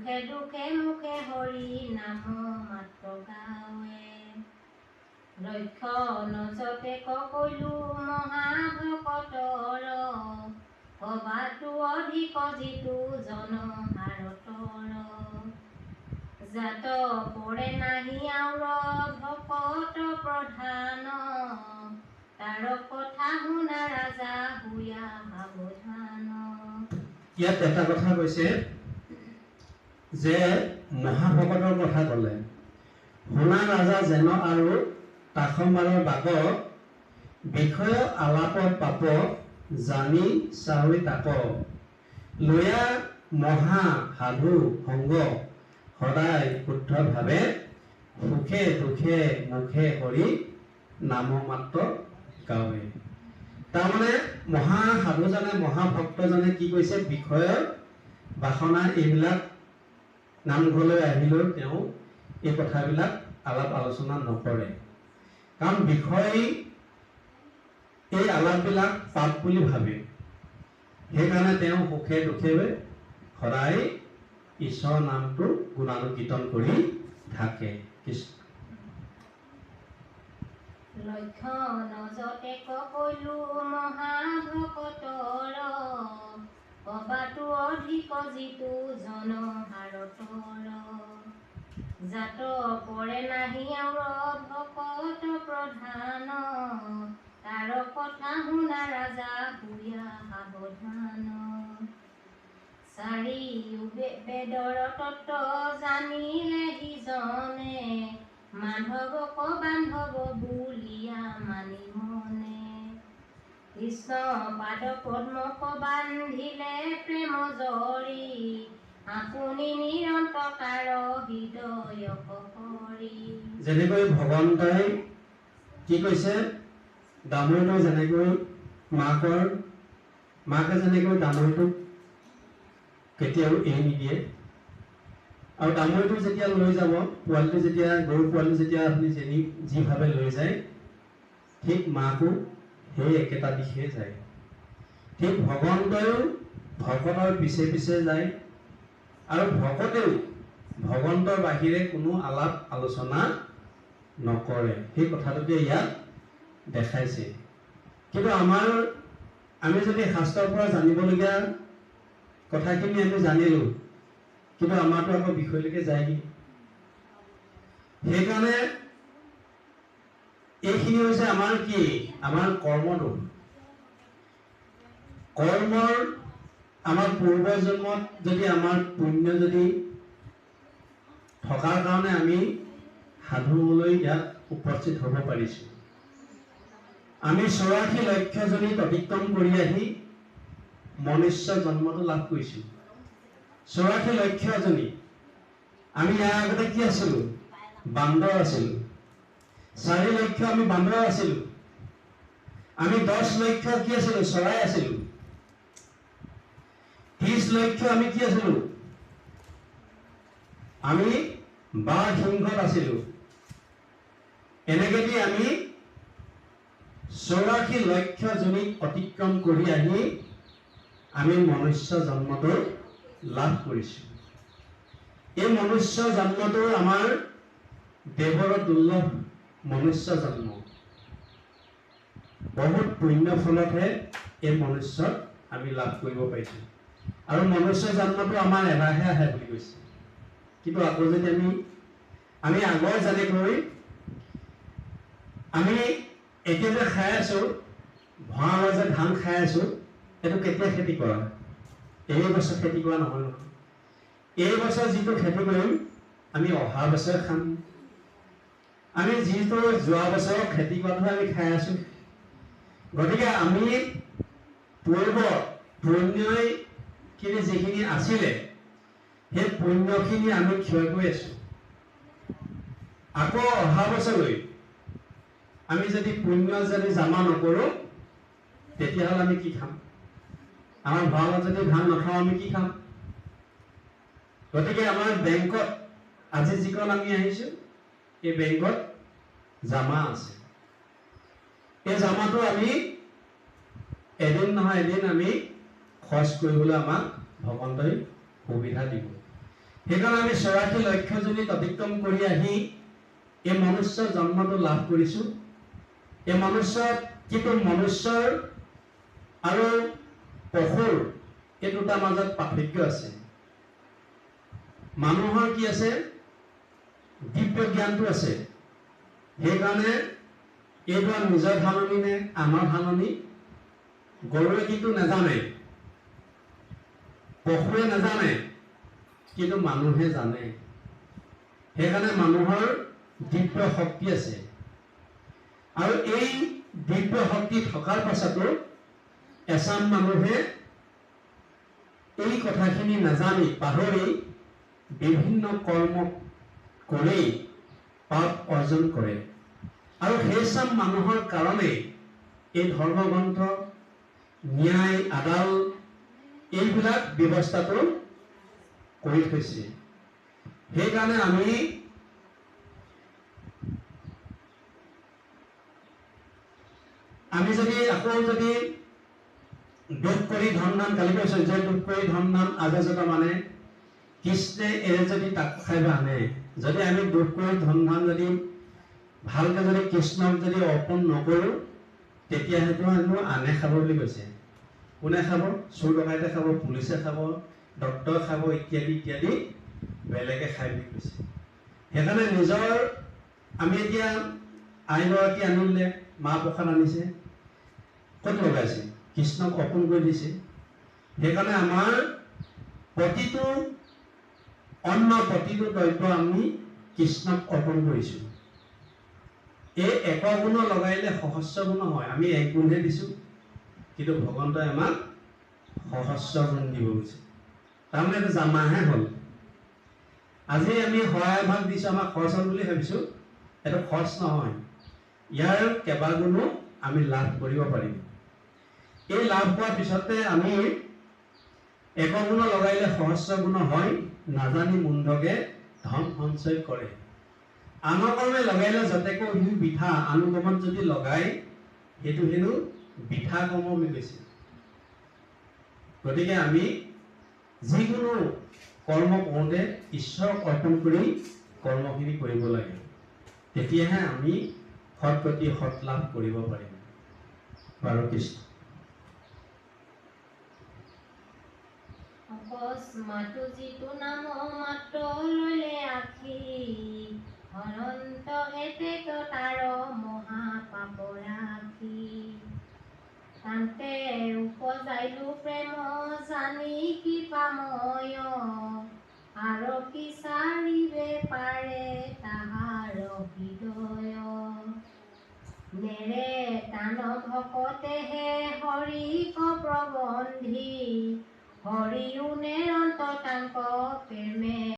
সুখে দুখে মুখে হৰি নাম মাত্ৰ গাৱে লক্ষ্য নজতে ককৈলো মহাভকতৰ সবাতো অধিক যিটো জনহাৰতৰ জাত পৰে নাহি আউৰ ভকত প্ৰধান তাৰ কথা শুনা ৰাজা হুয়া সাৱধান। ইয়াত এটা কথা কৈছে যে মহাভকতৰ কথা ক'লে শুনা ৰাজা যেন আৰু তাসমবাৰৰ বাক বিষয় আলাপত পাপ জানি চাউৰি তাপ লয়া মহা সাধু সংগ সদায় শুদ্ধভাৱে সুখে দুখে মুখে হৰি নাম মাত্ৰ গাৱে। তাৰমানে মহা সাধুজনে মহাভক্তজনে কি কৈছে বিষয় বাসনা এইবিলাক নামঘৰলৈ আহিলেও তেওঁ এই কথাবিলাক আলাপ আলোচনা নকৰে, কাৰণ বিষয় এই আলাপবিলাক পাপ বুলি ভাবে। সেইকাৰণে তেওঁ সুখে দুখে সদায় ঈশ্বৰৰ নামটো গুণানুকীৰ্তন কৰি থাকে। লক্ষ্য নজতে ককৈলো মহাভকতৰ সবাতো অধিক যিটো জনহাৰতৰ জাত পৰে নাহি আউৰ ভকত প্ৰধান তাৰ কথা শুনা ৰাজা হুয়া সাৱধান। চাৰি বেদৰ তত্ত্ব জানিলে সিজনে মাধৱক বান্ধৱ বুলিয়া মানি মনে কৃষ্ণ পাদ পদ্মক বান্ধিলে প্ৰেম জৰি আপুনি নিৰন্তকাৰ হৃদয় কৰি। যেনেকৈ ভগৱন্তই কি কৈছে দামোৰটো যেনেকৈ মাকে যেনেকৈ দামোৰটোক কেতিয়াও এৰি নিদিয়ে, আৰু দামোৰটো যেতিয়া লৈ যাব পোৱালিটো যেতিয়া গৰু পোৱালিটো যেতিয়া আপুনি যিভাৱে লৈ যায় ঠিক মাকো সেই একেটা দিশে যায়। ঠিক ভগৱন্তইও ভকতৰ পিছে পিছে যায় আৰু ভকতেও ভগৱন্তৰ বাহিৰে কোনো আলাপ আলোচনা নকৰে। সেই কথাটোকে ইয়াত দেখাইছে। কিন্তু আমি যদি শাস্ত্ৰৰ পৰা জানিবলগীয়া কথাখিনি আমি জানিলোঁ, কিন্তু আমাৰতো আকৌ বিষয়লৈকে যায়গৈ। সেইকাৰণে এইখিনি হৈছে আমাৰ কি আমাৰ কৰ্মদোষ। কৰ্মৰ আমাৰ পূৰ্ব জন্মত যদি আমাৰ পুণ্য যদি থকাৰ কাৰণে আমি সাধুলৈ ইয়াত উপস্থিত হ'ব পাৰিছোঁ। আমি 84 লক্ষজনীত অতিক্ৰম কৰি আহি মনুষ্য জন্মটো লাভ কৰিছোঁ। 84 লক্ষজনী। আমি ইয়াৰ আগতে কি আছিলোঁ? বান্দৰ আছিলোঁ। 4 লক্ষ আমি বান্দৰ আছিলোঁ। আমি 10 লক্ষ কি আছিলোঁ? চৰাই আছিলোঁ। 30 লক্ষ আমি কি আছিলোঁ? আমি বাঘ সিংহত আছিলোঁ। এনেকেদি আমি 84 লক্ষজনীক অতিক্ৰম কৰি আহি আমি মনুষ্য জন্মটো লাভ কৰিছোঁ। এই মনুষ্য জন্মটো আমাৰ দেৱৰ দুৰ্লভ মনুষ্য জন্ম। বহুত পুণ্য ফলতহে এই মনুষ্যত আমি লাভ কৰিব পাৰিছোঁ। আৰু মনুষ্য জন্মটো আমাৰ এবাৰহে আহে বুলি কৈছে। কিন্তু আকৌ যদি আমি আগৰ যেনেকৈ আমি এতিয়া যে খাই আছোঁ, ভঁৰালৰ যে ধান খাই আছোঁ, এইটো কেতিয়া খেতি কৰা? এই বছৰ খেতি কৰা নহয় নহয়। এই বছৰ যিটো খেতি কৰিম আমি অহা বছৰ খাম। আমি যিটো যোৱা বছৰ খেতি কৰাটোহে আমি খাই আছোঁ। গতিকে আমি পুণ্যই যিখিনি আছিলে সেই পুণ্যখিনি আমি ক্ষয় কৰি আছোঁ। আকৌ অহা বছৰলৈ আমি যদি পুণ্য যদি জমা নকৰোঁ তেতিয়াহ'লে আমি কি খাম? আমাৰ ভঁৰালত যদি ধান নথওঁ আমি কি খাম? গতিকে আমাৰ বেংকত আজি যিখন আমি আহিছোঁ এই বেংকত জমা আছে। এই জমাটো আমি এদিন নহয় এদিন আমি খৰচ কৰিবলৈ আমাক ভগৱন্তই সুবিধা দিব। সেইকাৰণে আমি 84 লক্ষজনীত অতিক্ৰম কৰি আহি এই মনুষ্য জন্মটো লাভ কৰিছোঁ। এই মনুষ্যত কিন্তু মনুষ্যৰ আৰু পশুৰ এই দুটাৰ মাজত পাৰ্থক্য আছে। মানুহৰ কি আছে? দিব্য জ্ঞানটো আছে। সেইকাৰণে এইটো নিজৰ ধাননি নে আমাৰ ধাননি গৰুৱে কিন্তু নাজানে, পশুৱে নাজানে, কিন্তু মানুহে জানে। সেইকাৰণে মানুহৰ দিব্য শক্তি আছে। আৰু এই দিব্য শক্তি থকাৰ পাছতো এচাম মানুহে এই কথাখিনি নাজানি পাহৰি বিভিন্ন কৰ্ম কৰি পাপ অৰ্জন কৰে। আৰু সেই চাম মানুহৰ কাৰণে এই ধৰ্মগ্ৰন্থ, ন্যায়, আদাল এইবিলাক ব্যৱস্থাটো কৰি থৈছে। সেইকাৰণে আমি যদি আকৌ যদি দুখ কৰি ধন ধান, কালি কৈছো যে দুখ কৰি ধন ধান আজাজত মানে কৃষ্ণে এৰে যদি তাক খাইবা আনে, যদি আমি দুখ কৰি ধন ধান যদি ভালকে যদি কৃষ্ণক যদি অৰ্পণ নকৰো, তেতিয়া সেইটো আনে খাব বুলি কৈছে। কোনে খাব? চোৰ ডকাইতে খাব, পুলিচে খাব, ডক্টৰে খাব, ইত্যাদি ইত্যাদি বেলেগে খাই বুলি কৈছে। সেইকাৰণে নিজৰ আমি এতিয়া আইগৰাকী আনিলে, মাহ প্ৰসাদ আনিছে, ক'ত লগাইছে? কৃষ্ণক অৰ্পণ কৰি দিছে। সেইকাৰণে আমাৰ প্ৰতিটো অন্ন, প্ৰতিটো দ্ৰব্য আমি কৃষ্ণক অৰ্পণ কৰিছো। এই এক গুণ লগাইলে সহস্ৰ গুণ হয়। আমি এক গুণহে দিছো, কিন্তু ভগৱন্তই আমাক সহস্ৰ গুণ দিব গৈছে। তাৰমানে এইটো জামাহে হ'ল। আজি আমি সহায় ভাগ দিছো, আমাক খৰচ হ'ল বুলি ভাবিছো, এইটো খৰচ নহয়। ইয়াৰ কেইবাগুণো আমি লাভ কৰিব পাৰিম। এই লাভ হোৱাৰ পিছতে আমি এক গুণ লগাইলে সহস্ৰ গুণ হয়, নাজানি মুণ্ডকে ধন সঞ্চয় কৰে। আনৰ কৰ্মে লগাইলে যতেকো সি বিঠা, আনুগমত যদি লগাই সেইটো হেনো বিঠা কৰ্ম বুলি কৈছে। গতিকে আমি যিকোনো কৰ্ম কৰোঁতে ঈশ্বৰক অৰ্পণ কৰি কৰ্মখিনি কৰিব লাগে। তেতিয়াহে আমি সৎ গতি, সৎ লাভ কৰিব পাৰিম। বাৰু কৃষ্ণ। অকস্মাৎ যিটো নাম মাত্ৰ ললে আখি, অনন্ত এতেক তাৰ মহাপাপ ৰাখি। তান্তে উপজাইলো প্ৰেম জানি কৃপাময়, আৰু কি চাৰিবে পাৰে তাহাৰ হৃদয়। নেৰে তান ভকতেহে হৰিক প্ৰবন্ধি, হৰিও নিৰন্ত তাংক প্ৰেমে